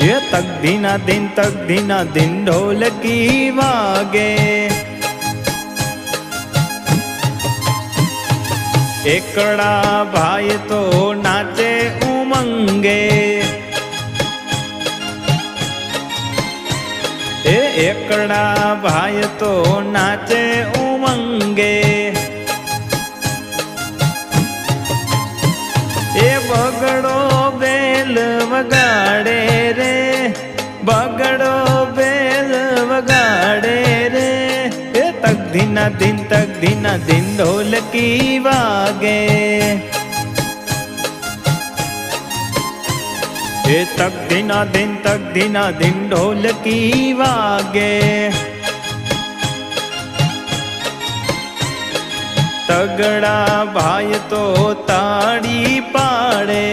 ये तक दीना दिन ढोलकी वागे। एकड़ा भाई तो नाचे उमंगे, एकड़ा भाई तो नाचे उमंगे। ए बगड़ो बेल वगाड़े रे, बगड़ो बेल वगाड़े रे। तक दीना दिन ढोलकी वागे। तक दीना दिन ढोलकी वागे। तगड़ा भाई तो ताड़ी पाड़े।